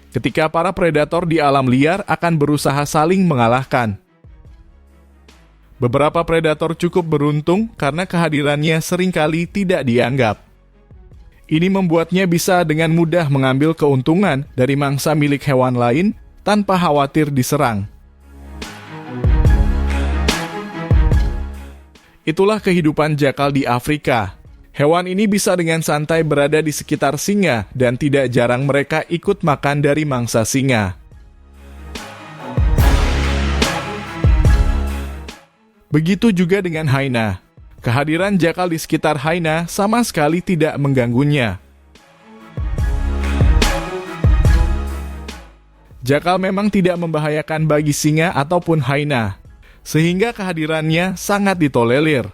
ketika para predator di alam liar akan berusaha saling mengalahkan. Beberapa predator cukup beruntung karena kehadirannya seringkali tidak dianggap. Ini membuatnya bisa dengan mudah mengambil keuntungan dari mangsa milik hewan lain tanpa khawatir diserang. Itulah kehidupan jakal di Afrika. Hewan ini bisa dengan santai berada di sekitar singa dan tidak jarang mereka ikut makan dari mangsa singa. Begitu juga dengan hyena. Kehadiran jakal di sekitar hyena sama sekali tidak mengganggunya. Jakal memang tidak membahayakan bagi singa ataupun hyena, sehingga kehadirannya sangat ditolerir.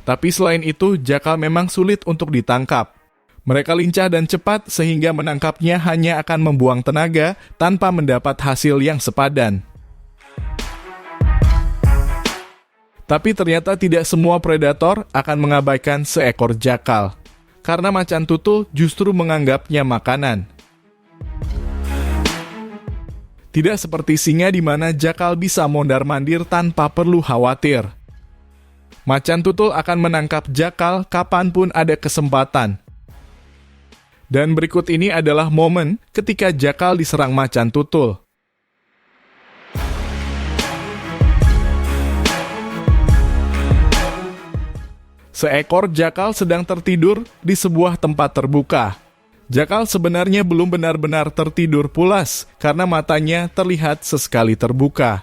Tapi selain itu, jakal memang sulit untuk ditangkap. Mereka lincah dan cepat sehingga menangkapnya hanya akan membuang tenaga tanpa mendapat hasil yang sepadan. Tapi ternyata tidak semua predator akan mengabaikan seekor jakal, karena macan tutul justru menganggapnya makanan. Tidak seperti singa di mana jakal bisa mondar-mandir tanpa perlu khawatir. Macan tutul akan menangkap jakal kapanpun ada kesempatan. Dan berikut ini adalah momen ketika jakal diserang macan tutul. Seekor jakal sedang tertidur di sebuah tempat terbuka. Jakal sebenarnya belum benar-benar tertidur pulas karena matanya terlihat sesekali terbuka.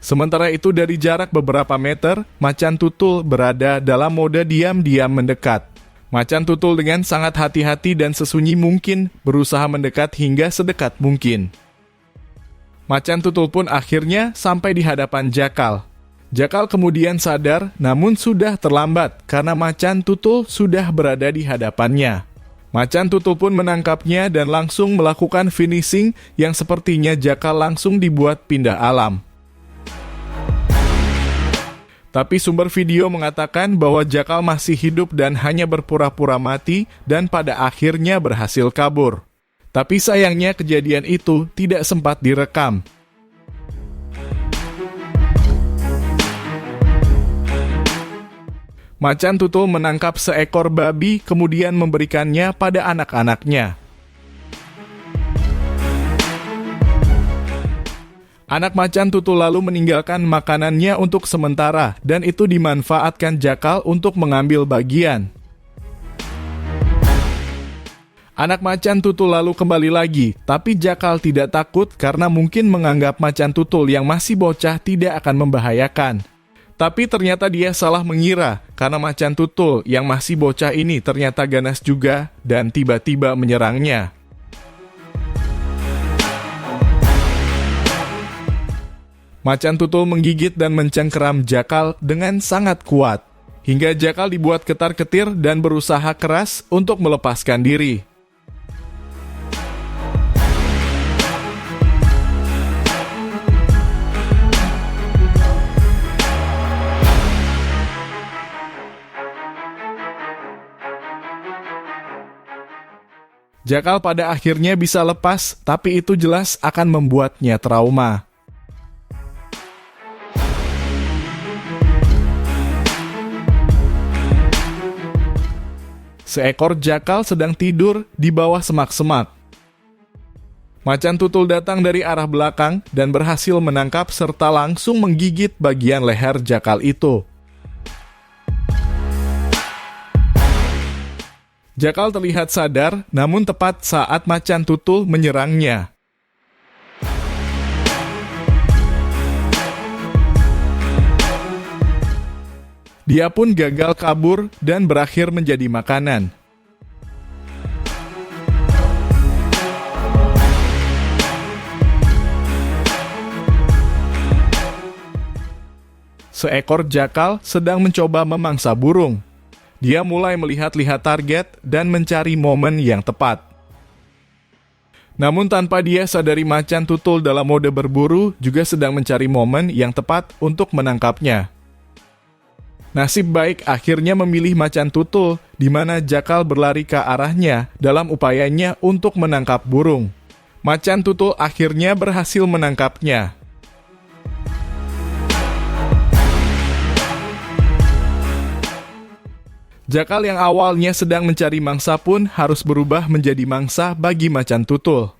Sementara itu dari jarak beberapa meter, macan tutul berada dalam mode diam-diam mendekat. Macan tutul dengan sangat hati-hati dan sesunyi mungkin berusaha mendekat hingga sedekat mungkin. Macan tutul pun akhirnya sampai di hadapan jakal. Jakal kemudian sadar, namun sudah terlambat karena macan tutul sudah berada di hadapannya. Macan tutul pun menangkapnya dan langsung melakukan finishing yang sepertinya jakal langsung dibuat pindah alam. Tapi sumber video mengatakan bahwa jakal masih hidup dan hanya berpura-pura mati dan pada akhirnya berhasil kabur. Tapi sayangnya kejadian itu tidak sempat direkam. Macan tutul menangkap seekor babi kemudian memberikannya pada anak-anaknya. Anak macan tutul lalu meninggalkan makanannya untuk sementara dan itu dimanfaatkan jakal untuk mengambil bagian. Anak macan tutul lalu kembali lagi, tapi jakal tidak takut karena mungkin menganggap macan tutul yang masih bocah tidak akan membahayakan. Tapi ternyata dia salah mengira karena macan tutul yang masih bocah ini ternyata ganas juga dan tiba-tiba menyerangnya. Macan tutul menggigit dan mencengkeram jakal dengan sangat kuat, hingga jakal dibuat ketar-ketir dan berusaha keras untuk melepaskan diri. Jakal pada akhirnya bisa lepas, tapi itu jelas akan membuatnya trauma. Seekor jakal sedang tidur di bawah semak-semak. Macan tutul datang dari arah belakang dan berhasil menangkap serta langsung menggigit bagian leher jakal itu. Jakal terlihat sadar, namun tepat saat macan tutul menyerangnya. Dia pun gagal kabur dan berakhir menjadi makanan. Seekor jakal sedang mencoba memangsa burung. Dia mulai melihat-lihat target dan mencari momen yang tepat. Namun tanpa dia sadari macan tutul dalam mode berburu juga sedang mencari momen yang tepat untuk menangkapnya. Nasib baik akhirnya memilih macan tutul, di mana jakal berlari ke arahnya dalam upayanya untuk menangkap burung. Macan tutul akhirnya berhasil menangkapnya. Jakal yang awalnya sedang mencari mangsa pun harus berubah menjadi mangsa bagi macan tutul.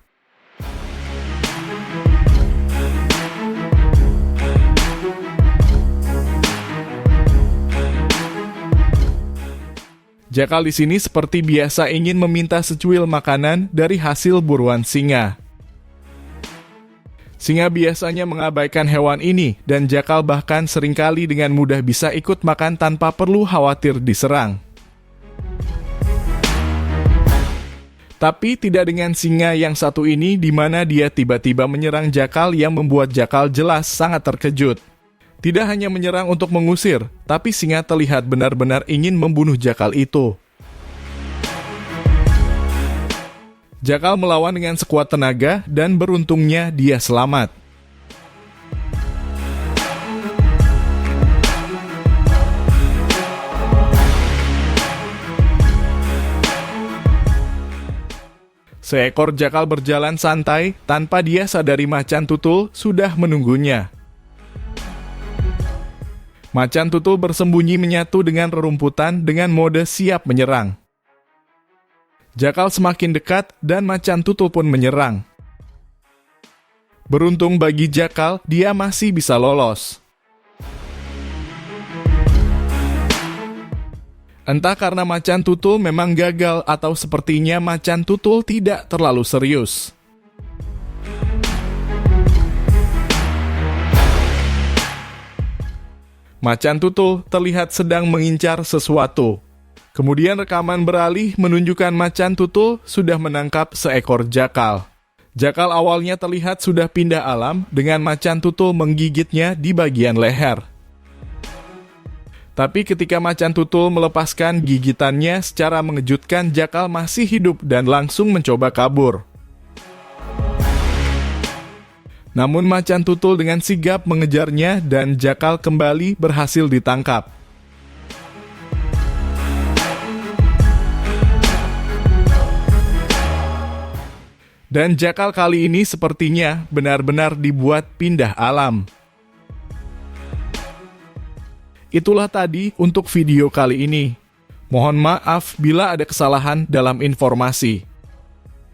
Jakal di sini seperti biasa ingin meminta secuil makanan dari hasil buruan singa. Singa biasanya mengabaikan hewan ini, dan jakal bahkan seringkali dengan mudah bisa ikut makan tanpa perlu khawatir diserang. Tapi tidak dengan singa yang satu ini, di mana dia tiba-tiba menyerang jakal yang membuat jakal jelas sangat terkejut. Tidak hanya menyerang untuk mengusir, tapi singa terlihat benar-benar ingin membunuh jakal itu. Jakal melawan dengan sekuat tenaga dan beruntungnya dia selamat. Seekor jakal berjalan santai tanpa dia sadari macan tutul sudah menunggunya. Macan tutul bersembunyi menyatu dengan rerumputan dengan mode siap menyerang. Jakal semakin dekat dan macan tutul pun menyerang. Beruntung bagi jakal, dia masih bisa lolos. Entah karena macan tutul memang gagal atau sepertinya macan tutul tidak terlalu serius. Macan tutul terlihat sedang mengincar sesuatu. Kemudian rekaman beralih menunjukkan macan tutul sudah menangkap seekor jakal. Jakal awalnya terlihat sudah pindah alam dengan macan tutul menggigitnya di bagian leher. Tapi ketika macan tutul melepaskan gigitannya secara mengejutkan, jakal masih hidup dan langsung mencoba kabur. Namun macan tutul dengan sigap mengejarnya dan jakal kembali berhasil ditangkap. Dan jakal kali ini sepertinya benar-benar dibuat pindah alam. Itulah tadi untuk video kali ini. Mohon maaf bila ada kesalahan dalam informasi.